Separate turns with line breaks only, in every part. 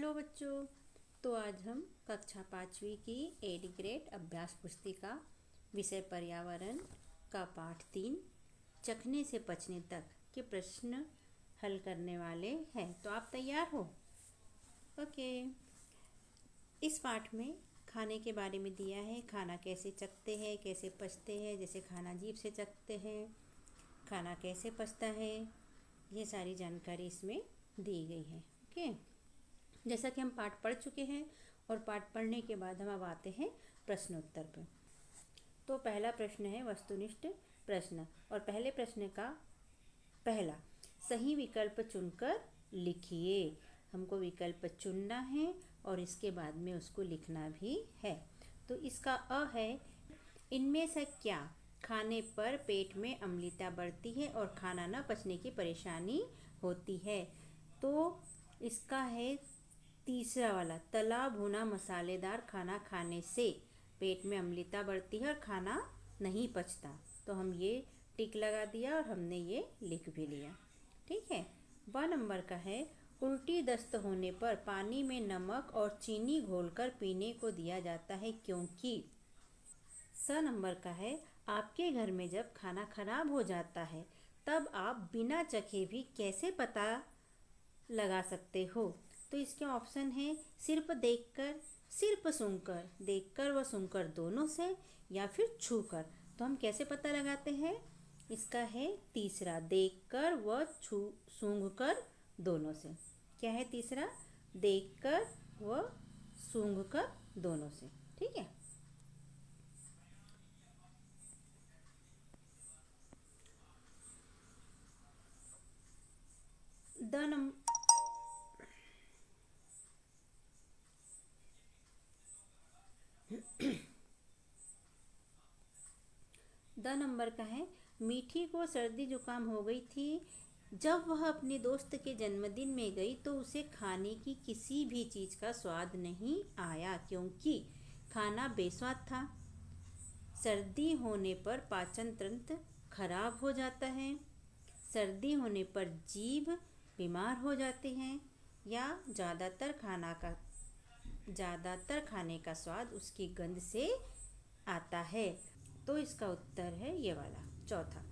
Hello बच्चों। तो आज हम कक्षा 5वीं की एडी ग्रेड अभ्यास पुस्तिका विषय पर्यावरण का पाठ 3 चखने से पचने तक के प्रश्न हल करने वाले हैं। तो आप तैयार हो? ओके। इस पाठ में खाने के बारे में दिया है। खाना कैसे चखते हैं, कैसे पचते हैं। जैसे खाना जीभ से चखते हैं, खाना कैसे पचता है, ये सारी जानकारी इसमें दी गई है। ओके। जैसा कि हम पाठ पढ़ चुके हैं और पाठ पढ़ने के बाद हम अब आते हैं प्रश्नोत्तर पर। तो पहला प्रश्न है वस्तुनिष्ठ प्रश्न, और पहले प्रश्न का पहला सही विकल्प चुनकर लिखिए। हमको विकल्प चुनना है और इसके बाद में उसको लिखना भी है। तो इसका अ है, इनमें से क्या खाने पर पेट में अम्लता बढ़ती है और खाना न पचने की परेशानी होती है। तो इसका है तीसरा वाला, तला भुना मसालेदार खाना खाने से पेट में अम्लता बढ़ती है और खाना नहीं पचता। तो हम ये टिक लगा दिया और हमने ये लिख भी लिया। ठीक है। ब नंबर का है, उल्टी दस्त होने पर पानी में नमक और चीनी घोलकर पीने को दिया जाता है क्योंकि। स नंबर का है, आपके घर में जब खाना खराब हो जाता है तब आप बिना चखे भी कैसे पता लगा सकते हो। तो इसके ऑप्शन है सिर्फ देखकर, सिर्फ सूंघकर, देखकर व सूंघकर दोनों से, या फिर छूकर। तो हम कैसे पता लगाते हैं? इसका है तीसरा, देखकर व सूंघकर दोनों से। क्या है तीसरा? देखकर व सूंघकर दोनों से। ठीक है। द नंबर का है, मीठी को सर्दी जुकाम हो गई थी। जब वह अपने दोस्त के जन्मदिन में गई तो उसे खाने की किसी भी चीज़ का स्वाद नहीं आया क्योंकि खाना बेस्वाद था। सर्दी होने पर पाचन तंत्र खराब हो जाता है, सर्दी होने पर जीभ बीमार हो जाती है, या ज़्यादातर खाने का स्वाद उसकी गंध से आता है। तो इसका उत्तर है ये वाला चौथा,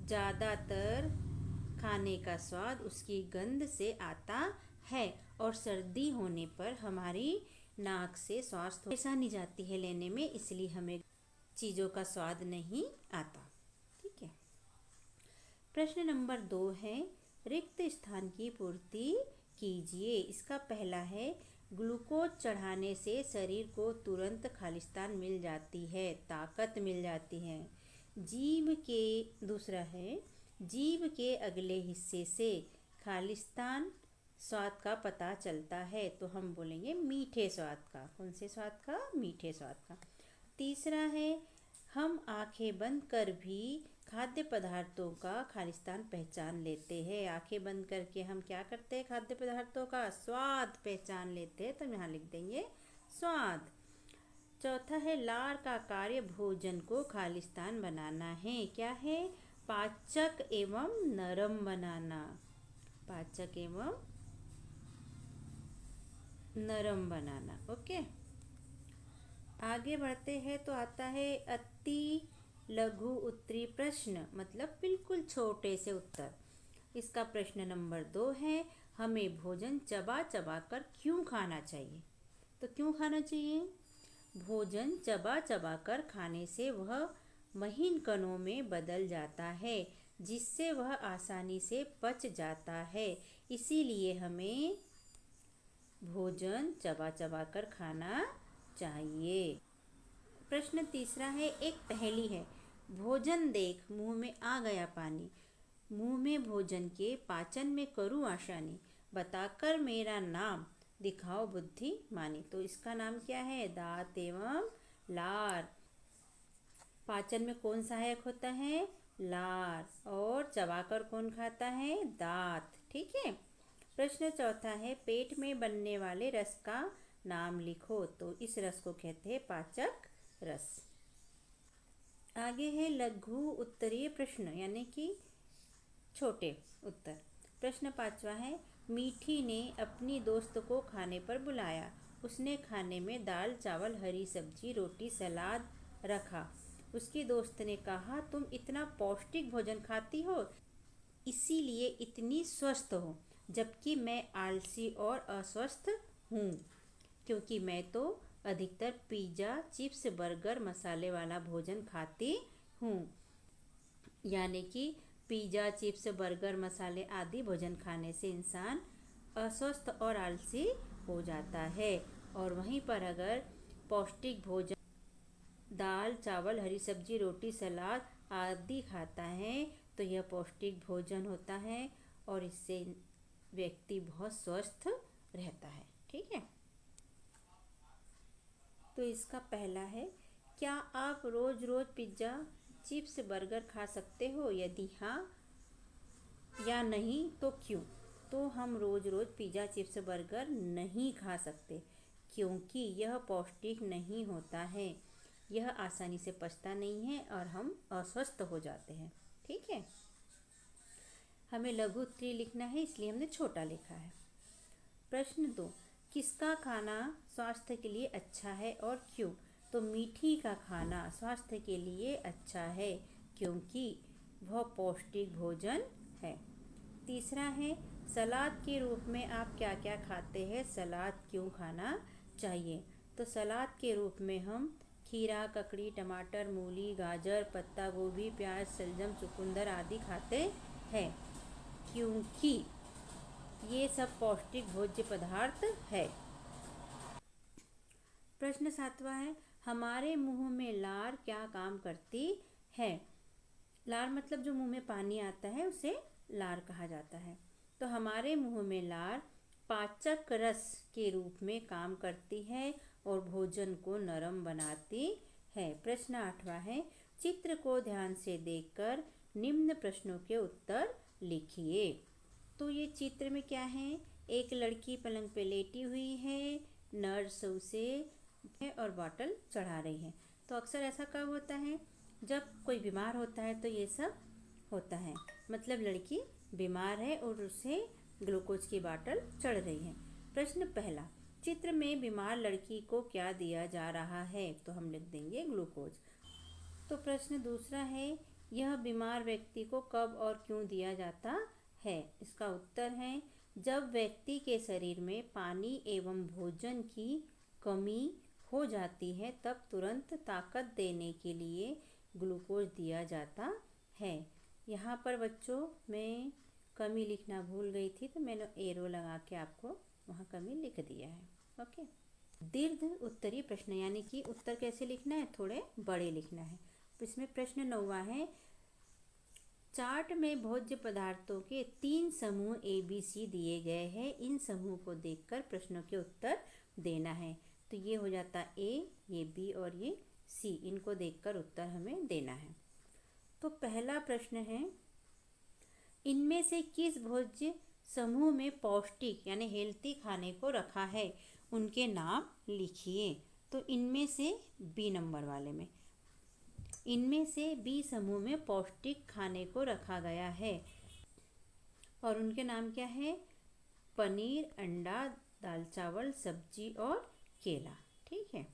ज़्यादातर खाने का स्वाद उसकी गंध से आता है और सर्दी होने पर हमारी नाक से श्वास परेशानी जाती है लेने में, इसलिए हमें चीज़ों का स्वाद नहीं आता। ठीक है। प्रश्न नंबर 2 है, रिक्त स्थान की पूर्ति कीजिए। इसका पहला है, ग्लूकोज चढ़ाने से शरीर को तुरंत खालिस्तान मिल जाती है, ताकत मिल जाती है। दूसरा है, जीभ के अगले हिस्से से खालिस्तान स्वाद का पता चलता है। तो हम बोलेंगे मीठे स्वाद का। कौन से स्वाद का? मीठे स्वाद का। तीसरा है, हम आंखें बंद कर भी खाद्य पदार्थों का खालिस्तान पहचान लेते हैं। आंखें बंद करके हम क्या करते हैं? खाद्य पदार्थों का स्वाद पहचान लेते हैं। तो हम यहाँ लिख देंगे स्वाद। चौथा है, लार का कार्य भोजन को खालिस्तान बनाना है। क्या है? पाचक एवं नरम बनाना। पाचक एवं नरम बनाना। ओके। आगे बढ़ते हैं तो आता है अति लघु उत्तरी प्रश्न, मतलब बिल्कुल छोटे से उत्तर। इसका प्रश्न नंबर 2 है, हमें भोजन चबा चबा कर क्यों खाना चाहिए। तो क्यों खाना चाहिए? भोजन चबा चबा कर खाने से वह महीन कणों में बदल जाता है जिससे वह आसानी से पच जाता है, इसीलिए हमें भोजन चबा चबा कर खाना चाहिए। प्रश्न तीसरा है, एक पहेली है, भोजन देख मुंह में आ गया पानी, मुंह में भोजन के पाचन में करूँ आसानी, बताकर मेरा नाम दिखाओ बुद्धि मानी। तो इसका नाम क्या है? दांत एवं लार। पाचन में कौन सहायक होता है? लार। और चबाकर कौन खाता है? दांत। ठीक है। प्रश्न चौथा है, पेट में बनने वाले रस का नाम लिखो। तो इस रस को कहते हैं पाचक रस। आगे है लघु उत्तरीय प्रश्न, यानी कि छोटे उत्तर। प्रश्न 5वां है, मीठी ने अपनी दोस्त को खाने पर बुलाया। उसने खाने में दाल चावल हरी सब्जी रोटी सलाद रखा। उसकी दोस्त ने कहा, तुम इतना पौष्टिक भोजन खाती हो, इसीलिए इतनी स्वस्थ हो, जबकि मैं आलसी और अस्वस्थ हूँ, क्योंकि मैं तो अधिकतर पिज़्ज़ा चिप्स बर्गर मसाले वाला भोजन खाती हूँ। यानी कि पिज़्ज़ा चिप्स बर्गर मसाले आदि भोजन खाने से इंसान अस्वस्थ और आलसी हो जाता है। और वहीं पर अगर पौष्टिक भोजन दाल चावल हरी सब्जी रोटी सलाद आदि खाता है तो यह पौष्टिक भोजन होता है और इससे व्यक्ति बहुत स्वस्थ रहता है। ठीक है, तो इसका पहला है, क्या आप रोज़ रोज़ पिज़्ज़ा चिप्स बर्गर खा सकते हो? यदि हाँ या नहीं तो क्यों? तो हम रोज़ रोज़ पिज़्ज़ा चिप्स बर्गर नहीं खा सकते, क्योंकि यह पौष्टिक नहीं होता है, यह आसानी से पचता नहीं है और हम अस्वस्थ हो जाते हैं। ठीक है, हमें लघु उत्तरीय लिखना है, इसलिए हमने छोटा लिखा है। प्रश्न 2, किसका खाना स्वास्थ्य के लिए अच्छा है और क्यों? तो मीठी का खाना स्वास्थ्य के लिए अच्छा है, क्योंकि वह पौष्टिक भोजन है। तीसरा है, सलाद के रूप में आप क्या क्या खाते हैं? सलाद क्यों खाना चाहिए? तो सलाद के रूप में हम खीरा ककड़ी टमाटर मूली गाजर पत्ता गोभी प्याज शलजम चुकंदर आदि खाते हैं, क्योंकि ये सब पौष्टिक भोज्य पदार्थ है। प्रश्न 7वां है, हमारे मुंह में लार क्या काम करती है? लार मतलब जो मुंह में पानी आता है उसे लार कहा जाता है। तो हमारे मुंह में लार पाचक रस के रूप में काम करती है और भोजन को नरम बनाती है। प्रश्न 8वां है, चित्र को ध्यान से देखकर निम्न प्रश्नों के उत्तर लिखिए। तो ये चित्र में क्या है? एक लड़की पलंग पे लेटी हुई है, नर्स उसे और बॉटल चढ़ा रही है। तो अक्सर ऐसा कब होता है? जब कोई बीमार होता है तो ये सब होता है, मतलब लड़की बीमार है और उसे ग्लूकोज की बॉटल चढ़ रही है। प्रश्न पहला, चित्र में बीमार लड़की को क्या दिया जा रहा है? तो हम लिख देंगे ग्लूकोज। तो प्रश्न दूसरा है, यह बीमार व्यक्ति को कब और क्यों दिया जाता है? इसका उत्तर है, जब व्यक्ति के शरीर में पानी एवं भोजन की कमी हो जाती है तब तुरंत ताकत देने के लिए ग्लूकोज दिया जाता है। यहाँ पर बच्चों मैं कमी लिखना भूल गई थी, तो मैंने एरो लगा के आपको वहाँ कमी लिख दिया है। ओके, दीर्घ उत्तरीय प्रश्न, यानी कि उत्तर कैसे लिखना है? थोड़े बड़े लिखना है। तो इसमें प्रश्न 9वां है, चार्ट में भोज्य पदार्थों के 3 समूह ABC दिए गए हैं, इन समूह को देखकर प्रश्नों के उत्तर देना है। तो ये हो जाता A, ये B और ये C, इनको देखकर उत्तर हमें देना है। तो पहला प्रश्न है, इनमें से किस भोज्य समूह में पौष्टिक यानी हेल्थी खाने को रखा है? उनके नाम लिखिए। तो इनमें से B नंबर वाले में, इनमें से B समूह में पौष्टिक खाने को रखा गया है और उनके नाम क्या है? पनीर अंडा दाल चावल सब्जी और केला। ठीक है,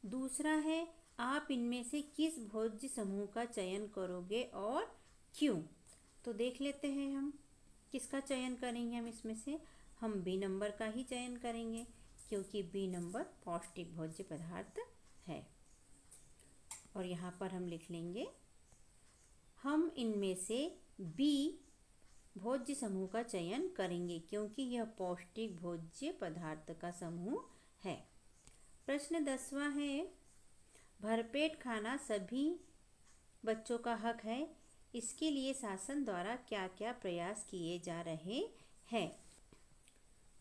दूसरा है, आप इनमें से किस भोज्य समूह का चयन करोगे और क्यों? तो देख लेते हैं हम किसका चयन करेंगे। हम इसमें से हम B नंबर का ही चयन करेंगे, क्योंकि B नंबर पौष्टिक भोज्य पदार्थ है। और यहाँ पर हम लिख लेंगे, हम इनमें से B भोज्य समूह का चयन करेंगे, क्योंकि यह पौष्टिक भोज्य पदार्थ का समूह है। प्रश्न 10वां है, भरपेट खाना सभी बच्चों का हक है, इसके लिए शासन द्वारा क्या क्या प्रयास किए जा रहे हैं?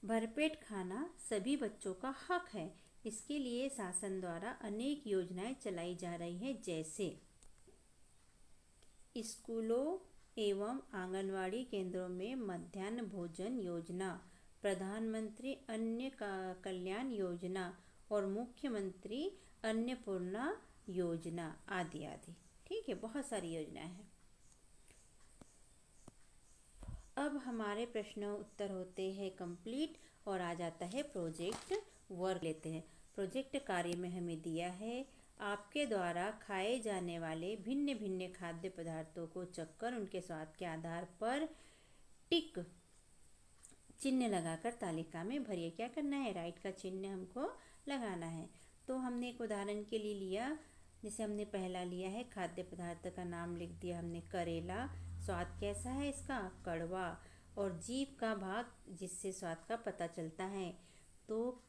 भरपेट खाना सभी बच्चों का हक है, इसके लिए शासन द्वारा अनेक योजनाएं चलाई जा रही हैं, जैसे स्कूलों एवं आंगनवाड़ी केंद्रों में मध्याह्न भोजन योजना, प्रधानमंत्री अन्य कल्याण योजना और मुख्यमंत्री अन्नपूर्णा योजना आदि आदि। ठीक है, बहुत सारी योजनाएं हैं। अब हमारे प्रश्न उत्तर होते हैं कंप्लीट और आ जाता है प्रोजेक्ट वर्क लेते हैं। प्रोजेक्ट कार्य में हमें दिया है आपके द्वारा खाए जाने वाले भिन्न भिन्न खाद्य पदार्थों को चखकर उनके स्वाद के आधार पर टिक चिन्ह लगाकर तालिका में भरिए। क्या करना है? राइट का चिन्ह हमको लगाना है। तो हमने एक उदाहरण के लिए लिया, जैसे हमने पहला लिया है खाद्य पदार्थ का नाम लिख दिया हमने करेला। स्वाद कैसा है इसका? कड़वा। और जीभ का भाग जिससे स्वाद का पता चलता है, तो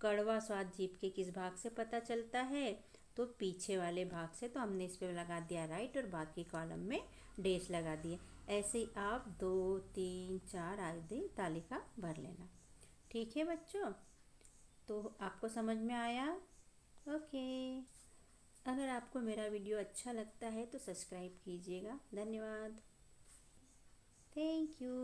कड़वा स्वाद जीभ के किस भाग से पता चलता है? तो पीछे वाले भाग से। तो हमने इस पर लगा दिया राइट और बाकी कॉलम में डैश लगा दिए। ऐसे ही आप 2, 3, 4 आदि तालिका भर लेना। ठीक है बच्चों, तो आपको समझ में आया? ओके। अगर आपको मेरा वीडियो अच्छा लगता है तो सब्सक्राइब कीजिएगा। धन्यवाद। Thank you.